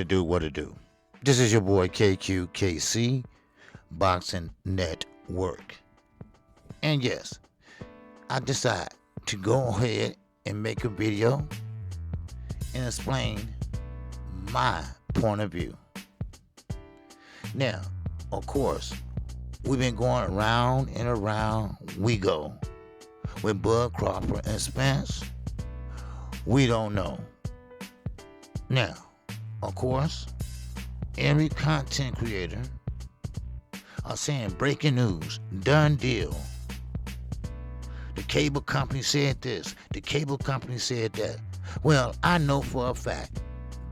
it do, what it do. This is your boy KQKC, Boxing Network. And yes, I decided to go ahead and make a video and explain my point of view. Now, of course, we've been going around and around we go with Bud Crawford and Spence. We don't know. Now, of course, every content creator are saying breaking news, done deal. The cable company said this, the cable company said that. Well, I know for a fact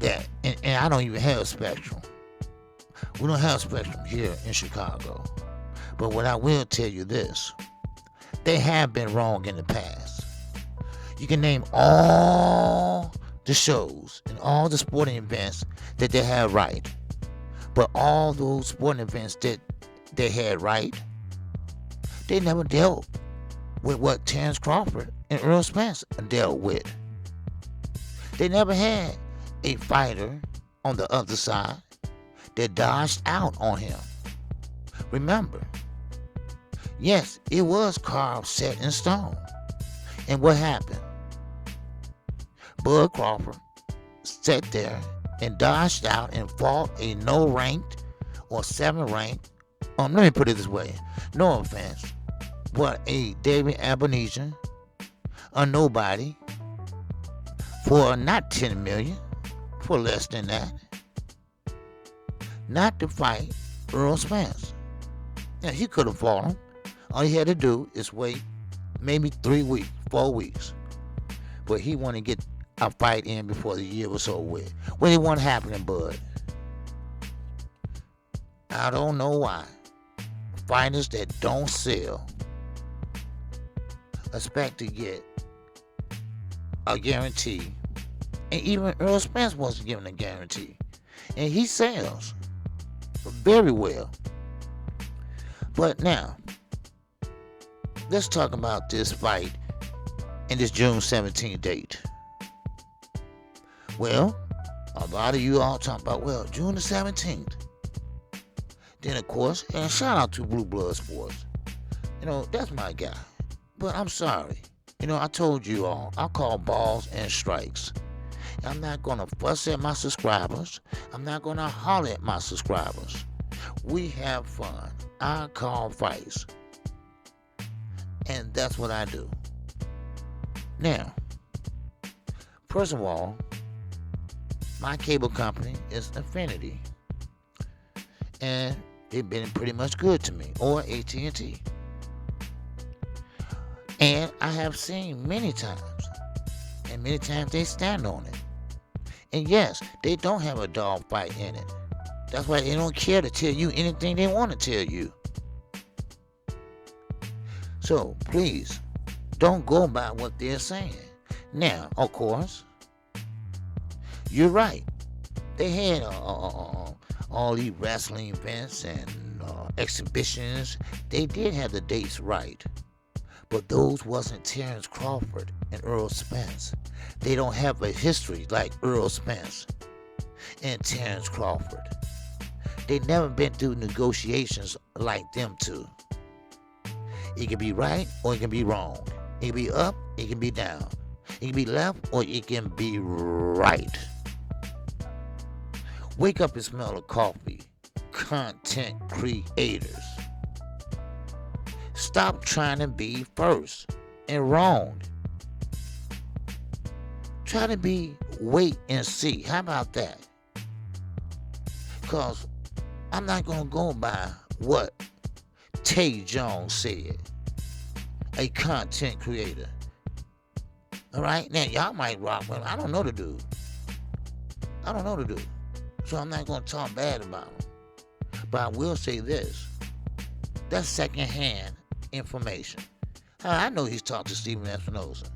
that, and I don't even have Spectrum. We don't have Spectrum here in Chicago. But what I will tell you this, they have been wrong in the past. You can name all the shows and all the sporting events that they had right. But all those sporting events that they had right, they never dealt with what Terrence Crawford and Earl Spence dealt with. They never had a fighter on the other side that dodged out on him. Remember, yes, it was carved, set in stone. And what happened? Bud Crawford sat there and dodged out and fought a no-ranked or 7-ranked, let me put it this way, no offense, but a David Abenesian, a nobody, for not 10 million, for less than that, not to fight Earl Spence. Now, he could have fought him. All he had to do is wait maybe 3 weeks, 4 weeks. But he wanted to get a fight in before the year was over with. Well, it wasn't happening, Bud. I don't know why. Fighters that don't sell expect to get a guarantee. And even Earl Spence wasn't given a guarantee. And he sells very well. But now, let's talk about this fight and this June 17th date. Well, a lot of you all talking about, well, June the 17th. Then, of course, and shout out to Blue Blood Sports. That's my guy. But I'm sorry. I told you all, I call balls and strikes. I'm not going to fuss at my subscribers. I'm not going to holler at my subscribers. We have fun. I call fights. And that's what I do. Now, first of all, my cable company is Infinity. And they've been pretty much good to me. Or AT&T. And I have seen many times. And many times they stand on it. And yes, they don't have a dog fight in it. That's why they don't care to tell you anything they want to tell you. So, please, don't go by what they're saying. Now, of course, you're right. They had all these wrestling events and exhibitions. They did have the dates right. But those wasn't Terrence Crawford and Earl Spence. They don't have a history like Earl Spence and Terrence Crawford. They never been through negotiations like them two. It can be right or it can be wrong. It can be up, it can be down. It can be left or it can be right. Wake up and smell the coffee, content creators. Stop trying to be first and wrong. Try to be wait and see. How about that? Because I'm not going to go by what Tay Jones said, a content creator. All right? Now, y'all might rock with him. I don't know the dude. So I'm not going to talk bad about him. But I will say this. That's secondhand information. I know he's talked to Stephen Espinosa.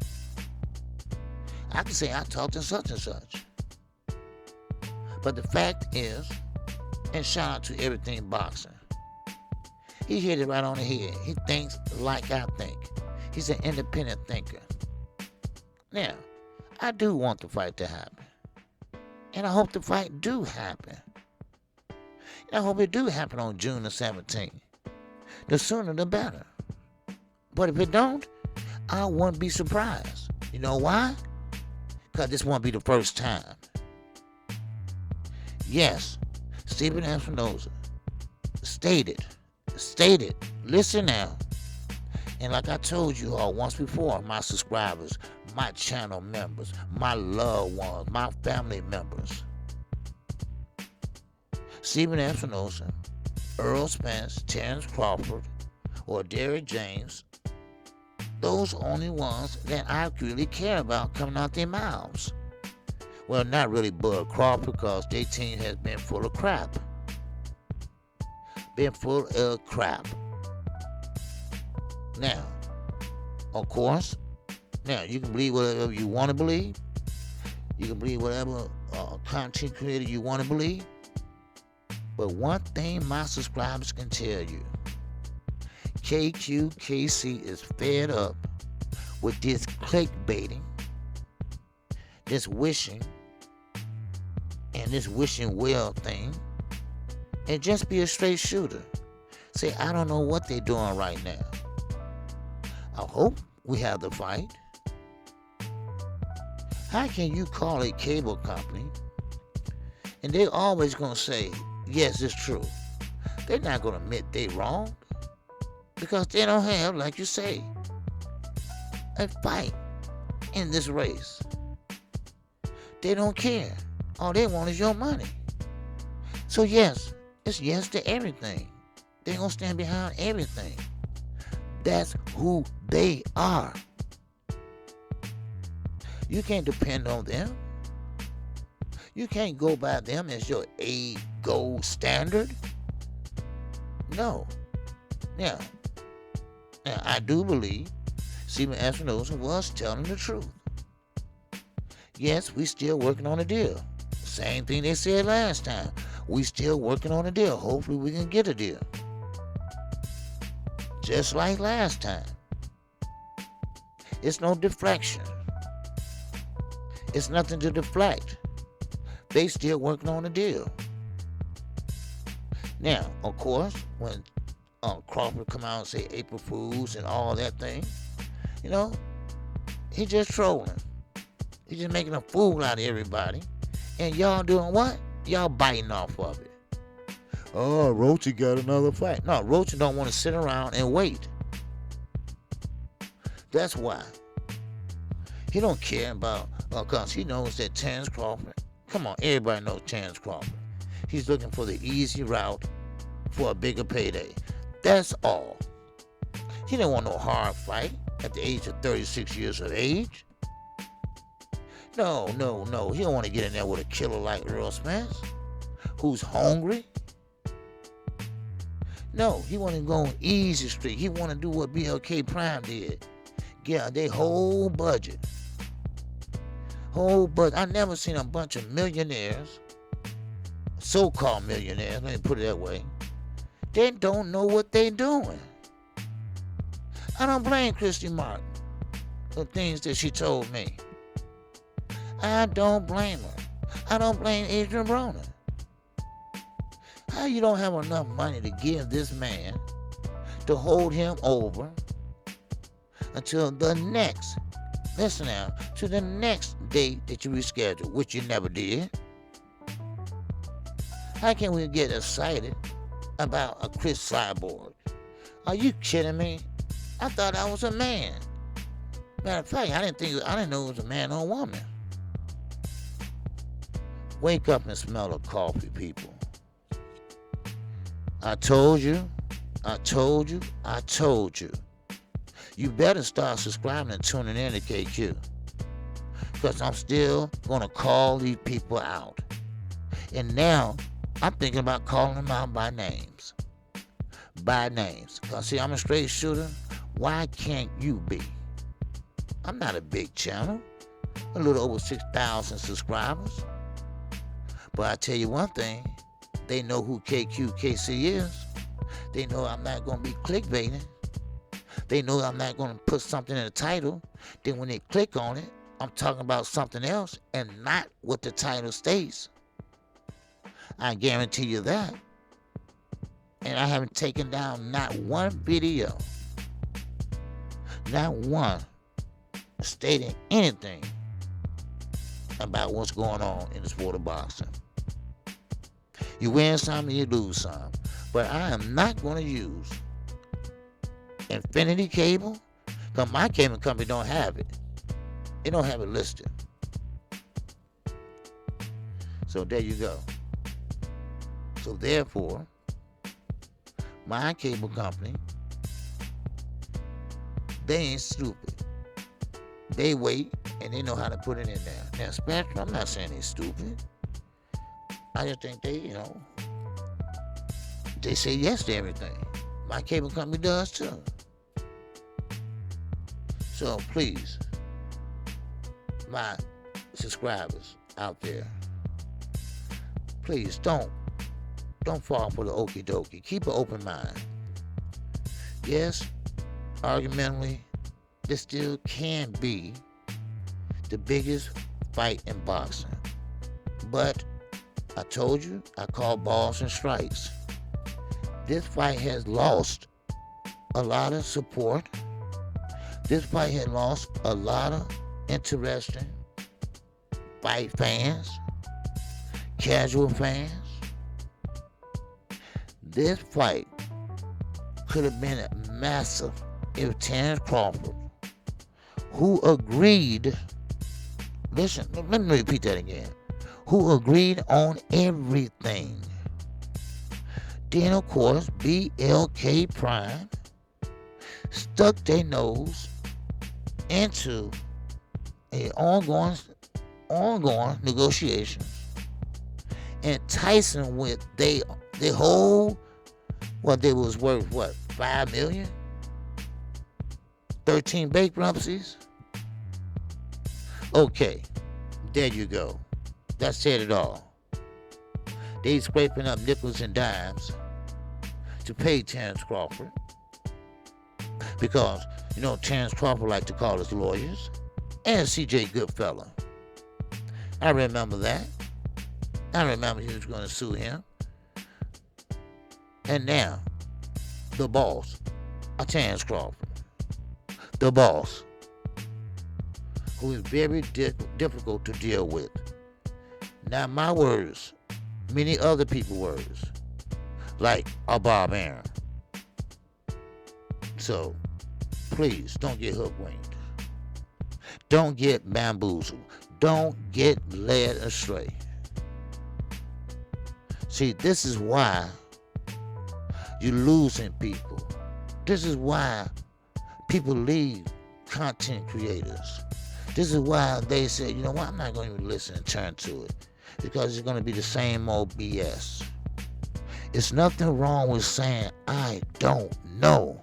I can say I talked to such and such. But the fact is, and shout out to Everything Boxing, he hit it right on the head. He thinks like I think. He's an independent thinker. Now, I do want the fight to happen. And I hope the fight do happen. And I hope it do happen on June the 17th. The sooner the better. But if it don't, I won't be surprised. You know why? Because this won't be the first time. Yes, Stephen Espinosa stated, listen now. And like I told you all once before, my subscribers, my channel members, my loved ones, my family members, Stephen Espinosa, Earl Spence, Terrence Crawford, or Derrick James, those are only ones that I really care about coming out their mouths. Well, not really Bud Crawford, because their team has been full of crap. Been full of crap. Now, of course, now you can believe whatever you want to believe. You can believe whatever content creator you want to believe. But one thing my subscribers can tell you, KQKC is fed up with this clickbaiting, this wishing, and this wishing well thing, and just be a straight shooter. Say, I don't know what they're doing right now. I hope we have the fight. How can you call a cable company and they're always going to say, yes, it's true? They're not going to admit they're wrong because they don't have, like you say, a fight in this race. They don't care. All they want is your money. So yes, it's yes to everything. They're going to stand behind everything. That's who they are. You can't depend on them. You can't go by them as your A gold standard. No. Now, I do believe Stephen Espinosa was telling the truth. Yes, we still working on a deal. Same thing they said last time. We still working on a deal. Hopefully we can get a deal. Just like last time. It's no deflection. It's nothing to deflect. They still working on a deal. Now, of course, when Crawford come out and say April Fools and all that thing, you know, he just trolling. He just making a fool out of everybody. And y'all doing what? Y'all biting off of it. Oh, Roachy got another fight. No, Roachy don't want to sit around and wait. That's why. He don't care about, because he knows that Terrence Crawford, come on, everybody knows Terrence Crawford. He's looking for the easy route for a bigger payday. That's all. He didn't want no hard fight at the age of 36 years of age. No. He don't want to get in there with a killer like Earl Spence, who's hungry. No, he want to go on easy street. He want to do what BLK Prime did. Get their whole budget. I never seen a bunch of millionaires, so-called millionaires, let me put it that way. They don't know what they're doing. I don't blame Christy Martin for things that she told me. I don't blame her. I don't blame Adrian Broner. How you don't have enough money to give this man to hold him over until the next, listen now, to the next date that you reschedule, which you never did? How can we get excited about a Chris Cyborg? Are you kidding me? I thought I was a man. Matter of fact, I didn't know it was a man or a woman. Wake up and smell the coffee, people. I told you. You better start subscribing and tuning in to KQ. Because I'm still going to call these people out. And now, I'm thinking about calling them out by names. Because, see, I'm a straight shooter. Why can't you be? I'm not a big channel. A little over 6,000 subscribers. But I tell you one thing. They know who KQKC is. They know I'm not going to be clickbaiting. They know I'm not going to put something in the title. Then when they click on it, I'm talking about something else and not what the title states. I guarantee you that. And I haven't taken down not one video, not one stating anything about what's going on in the sport of boxing. You win some and you lose some. But I am not going to use Infinity Cable, because my cable company don't have it. They don't have it listed. So there you go. So therefore, my cable company, they ain't stupid. They wait and they know how to put it in there. Now, Spectrum, I'm not saying they're stupid. I just think they, they say yes to everything. My cable company does too. So please, my subscribers out there, please don't fall for the okie dokie. Keep an open mind. Yes, argumentally, this still can be the biggest fight in boxing. But I told you, I call balls and strikes. This fight has lost a lot of support. This fight has lost a lot of interesting fight fans, casual fans. This fight could have been massive if Terence Crawford, who agreed, listen, let me repeat that again, who agreed on everything. Then, of course, BLK Prime stuck their nose into a ongoing negotiations, and Tyson with they whole, they was worth what, $5 million, 13 bankruptcies. Okay, there you go. That said it all. They scraping up nickels and dimes to pay Terence Crawford, because Terence Crawford like to call his lawyers, and CJ Goodfella. I remember that. I remember he was going to sue him. And now, the boss, Terence Crawford, the boss, who is very difficult to deal with. Not my words, many other people's words, like Bob Aaron. So, please, don't get hook-winged. Don't get bamboozled. Don't get led astray. See, this is why you're losing people. This is why people leave content creators. This is why they say, you know what, I'm not going to even listen and turn to it, because it's going to be the same old BS. It's nothing wrong with saying, I don't know.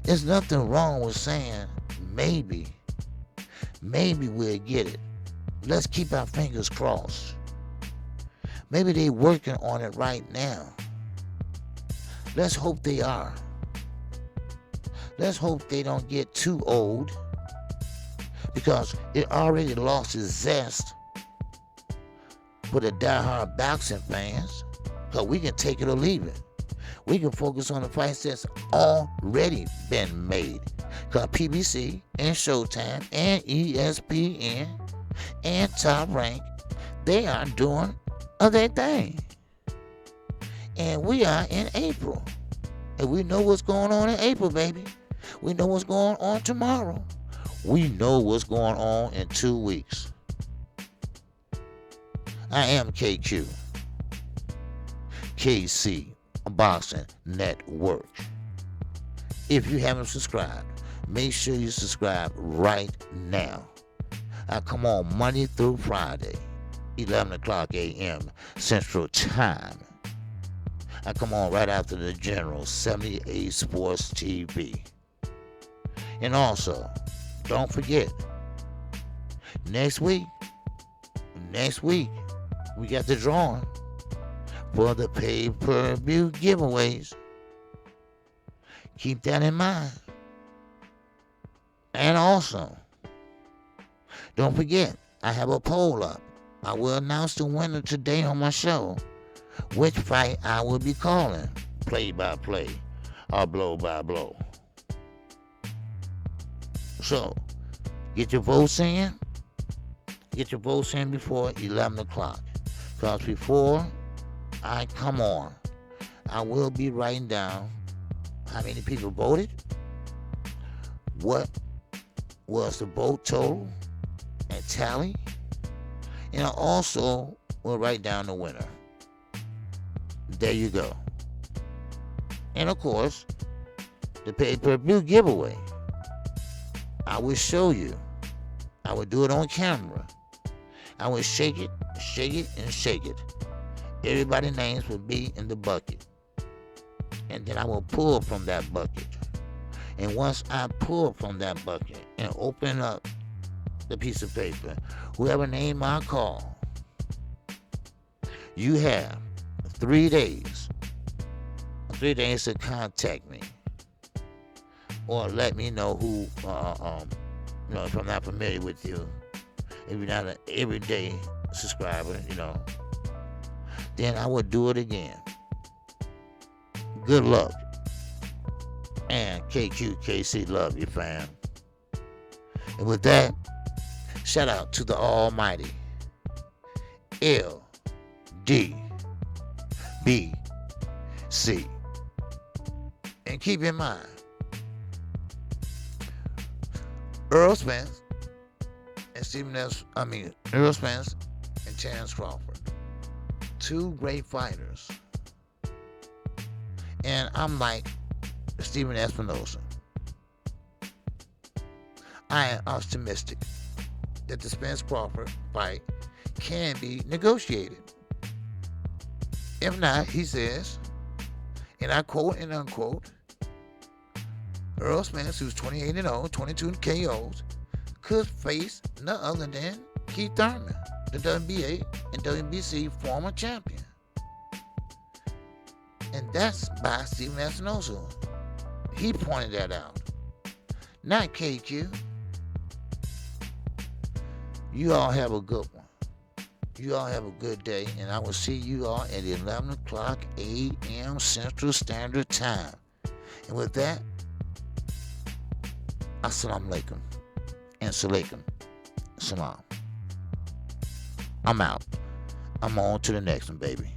There's nothing wrong with saying, maybe we'll get it. Let's keep our fingers crossed. Maybe they're working on it right now. Let's hope they are. Let's hope they don't get too old, because it already lost its zest for the diehard boxing fans, because we can take it or leave it. We can focus on the fights that's already been made, because PBC and Showtime and ESPN and Top Rank, they are doing their thing. And we are in April. And we know what's going on in April, baby. We know what's going on tomorrow. We know what's going on in 2 weeks. I am KQKC Boxing Network. If you haven't subscribed, make sure you subscribe right now. I come on Monday through Friday, 11 o'clock a.m. Central Time. I come on right after the General, 78 Sports TV. And also, don't forget, next week, we got the drawing for the pay-per-view giveaways. Keep that in mind. And also, don't forget, I have a poll up. I will announce the winner today on my show. which fight I will be calling, play by play or blow by blow. So, get your votes in. Get your votes in before 11 o'clock. Because before I come on, I will be writing down how many people voted, what was the vote total and tally, and I also will write down the winner. There you go. And of course, the pay-per-view giveaway. I will show you. I will do it on camera. I will shake it, and shake it. Everybody's names will be in the bucket. And then I will pull from that bucket. And once I pull from that bucket and open up the piece of paper, whoever name I call, you have 3 days. 3 days to contact me. Or let me know who, if I'm not familiar with you. If you're not an everyday subscriber, then I will do it again. Good luck. And KQKC love you, fam. And with that, shout out to the almighty LDBC. And keep in mind, Earl Spence and Terrence Crawford, 2 great fighters. And I'm like Stephen Espinosa. I am optimistic that the Spence Crawford fight can be negotiated. If not, he says, and I quote and unquote, Earl Spence, who's 28-0, 22 KOs, could face none other than Keith Thurman, the WBA and WBC former champion. And that's by Stephen Espinosa. He pointed that out. Not KQ. You all have a good one. You all have a good day, and I will see you all at 11 o'clock a.m. Central Standard Time. And with that, Assalamu alaikum and salaikum salam. I'm out. I'm on to the next one, baby.